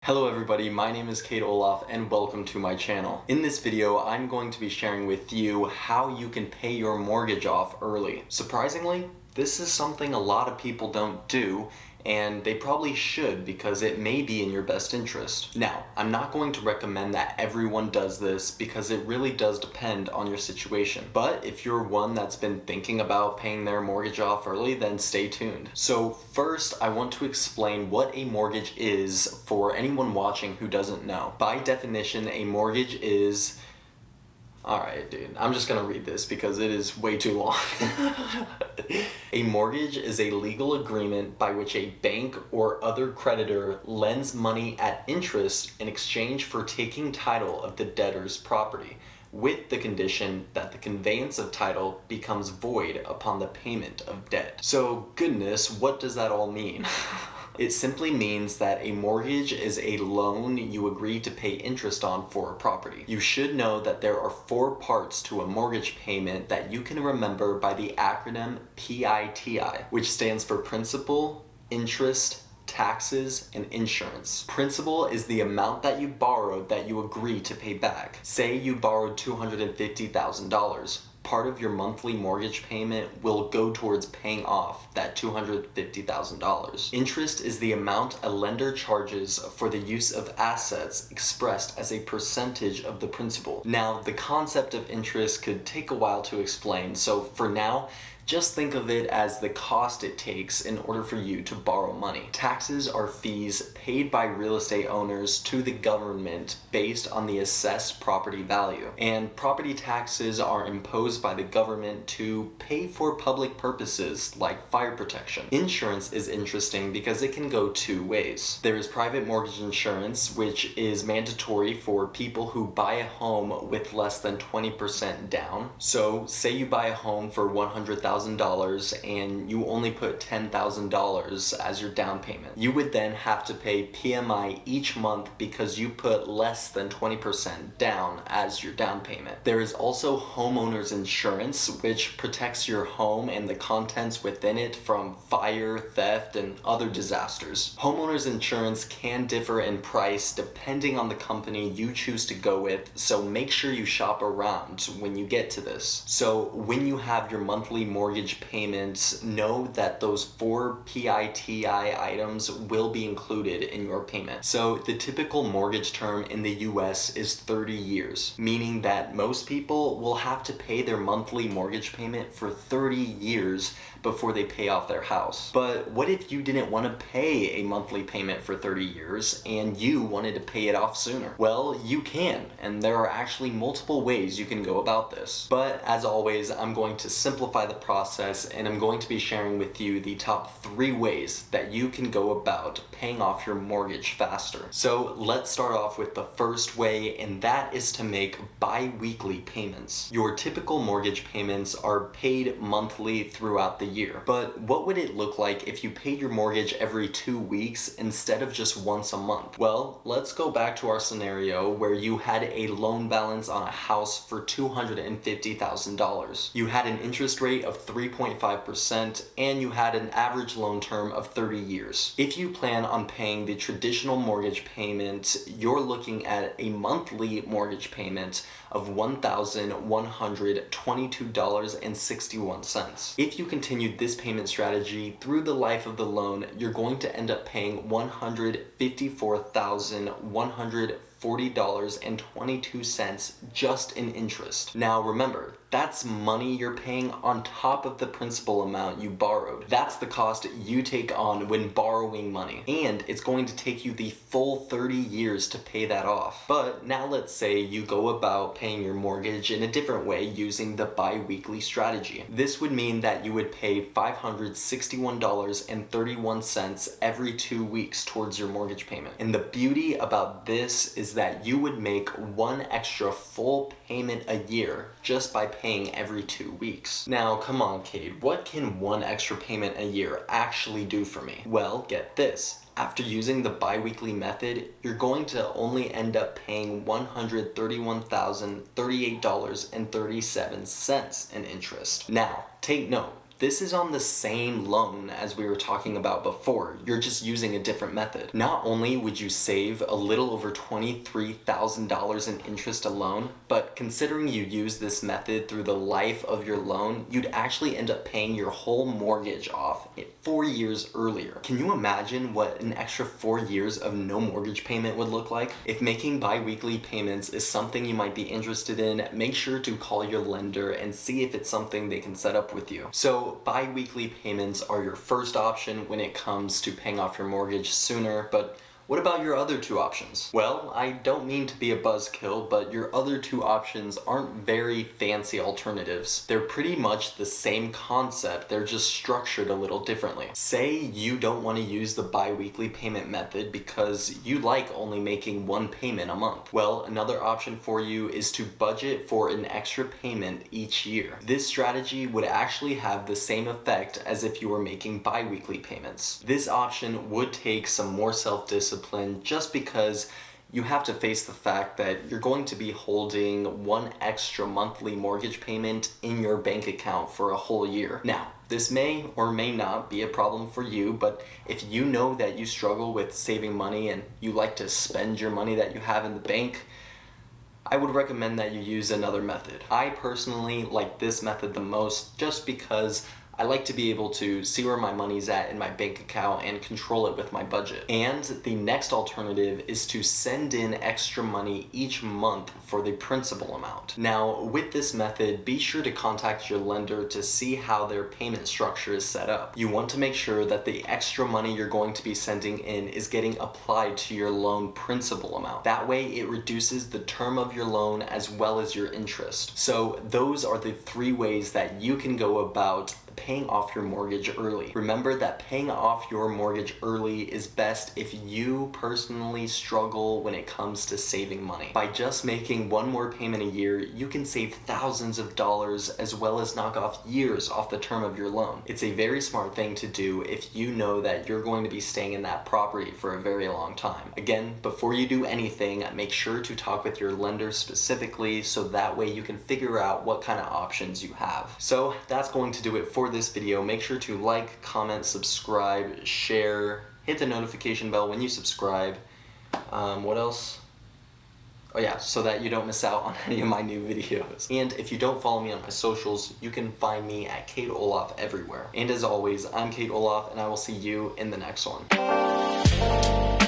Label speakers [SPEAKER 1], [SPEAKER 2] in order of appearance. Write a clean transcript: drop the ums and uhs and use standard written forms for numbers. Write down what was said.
[SPEAKER 1] Hello everybody, my name is Kate Olaf and welcome to my channel. In this video, I'm going to be sharing with you how you can pay your mortgage off early. Surprisingly, this is something a lot of people don't do, and they probably should because it may be in your best interest. Now, I'm not going to recommend that everyone does this because it really does depend on your situation. But if you're one that's been thinking about paying their mortgage off early, then stay tuned. So first, I want to explain what a mortgage is for anyone watching who doesn't know. By definition, a mortgage is... Alright, dude, I'm just gonna read this because it is way too long. A mortgage is a legal agreement by which a bank or other creditor lends money at interest in exchange for taking title of the debtor's property, with the condition that the conveyance of title becomes void upon the payment of debt. So, goodness, what does that all mean? It simply means that a mortgage is a loan you agree to pay interest on for a property. You should know that there are 4 parts to a mortgage payment that you can remember by the acronym PITI, which stands for principal, interest, taxes, and insurance. Principal is the amount that you borrowed that you agree to pay back. Say you borrowed $250,000. Part of your monthly mortgage payment will go towards paying off that $250,000. Interest is the amount a lender charges for the use of assets expressed as a percentage of the principal. Now, the concept of interest could take a while to explain, so for now, just think of it as the cost it takes in order for you to borrow money. Taxes are fees paid by real estate owners to the government based on the assessed property value. And property taxes are imposed by the government to pay for public purposes like fire protection. Insurance is interesting because it can go 2 ways. There is private mortgage insurance, which is mandatory for people who buy a home with less than 20% down. So say you buy a home for $100,000 and you only put $10,000 as your down payment. You would then have to pay PMI each month because you put less than 20% down as your down payment. There is also homeowners insurance, which protects your home and the contents within it from fire, theft, and other disasters. Homeowners insurance can differ in price depending on the company you choose to go with, so make sure you shop around when you get to this. So when you have your monthly mortgage payments, know that those 4 PITI items will be included in your payment. So the typical mortgage term in the US is 30 years, meaning that most people will have to pay their monthly mortgage payment for 30 years before they pay off their house. But what if you didn't want to pay a monthly payment for 30 years and you wanted to pay it off sooner? Well, you can, and there are actually multiple ways you can go about this. But as always, I'm going to simplify the process and I'm going to be sharing with you the top 3 ways that you can go about paying off your mortgage faster. So let's start off with the first way, and that is to make bi-weekly payments. Your typical mortgage payments are paid monthly throughout the year. But what would it look like if you paid your mortgage every 2 weeks instead of just once a month? Well, let's go back to our scenario where you had a loan balance on a house for $250,000. You had an interest rate of 3.5% and you had an average loan term of 30 years. If you plan on paying the traditional mortgage payment, you're looking at a monthly mortgage payment of $1,122.61. If you continued this payment strategy through the life of the loan, you're going to end up paying $154,140.22 just in interest. Now remember, that's money you're paying on top of the principal amount you borrowed. That's the cost you take on when borrowing money, and it's going to take you the full 30 years to pay that off. But now let's say you go about paying your mortgage in a different way using the bi-weekly strategy. This would mean that you would pay $561.31 every 2 weeks towards your mortgage payment. And the beauty about this is that you would make 1 extra full payment a year just by paying every 2 weeks. Now, come on, Kate, what can 1 extra payment a year actually do for me? Well, get this. After using the bi-weekly method, you're going to only end up paying $131,038.37 in interest. Now, take note. this is on the same loan as we were talking about before. You're just using a different method. Not only would you save a little over $23,000 in interest alone, but considering you use this method through the life of your loan, you'd actually end up paying your whole mortgage off 4 years earlier. Can you imagine what an extra 4 years of no mortgage payment would look like? If making bi-weekly payments is something you might be interested in, make sure to call your lender and see if it's something they can set up with you. So bi-weekly payments are your first option when it comes to paying off your mortgage sooner, but what about your other two options? Well, I don't mean to be a buzzkill, but your other two options aren't very fancy alternatives. They're pretty much the same concept, they're just structured a little differently. Say you don't want to use the bi-weekly payment method because you like only making one payment a month. Well, another option for you is to budget for an extra payment each year. This strategy would actually have the same effect as if you were making bi-weekly payments. This option would take some more self-discipline just because you have to face the fact that you're going to be holding one extra monthly mortgage payment in your bank account for a whole year. Now, this may or may not be a problem for you, but if you know that you struggle with saving money and you like to spend your money that you have in the bank, I would recommend that you use another method. I personally like this method the most just because I like to be able to see where my money's at in my bank account and control it with my budget. And the next alternative is to send in extra money each month for the principal amount. Now, with this method, be sure to contact your lender to see how their payment structure is set up. You want to make sure that the extra money you're going to be sending in is getting applied to your loan principal amount. That way, it reduces the term of your loan as well as your interest. So those are the three ways that you can go about paying off your mortgage early. Remember that paying off your mortgage early is best if you personally struggle when it comes to saving money. By just making one more payment a year, you can save thousands of dollars as well as knock off years off the term of your loan. It's a very smart thing to do if you know that you're going to be staying in that property for a very long time. Again, before you do anything, make sure to talk with your lender specifically so that way you can figure out what kind of options you have. So that's going to do it for this video. Make sure to like, comment, subscribe, share, hit the notification bell when you subscribe. What else? Oh yeah, so that you don't miss out on any of my new videos. And if you don't follow me on my socials, you can find me at Kate Olaf everywhere. And as always, I'm Kate Olaf, and I will see you in the next one.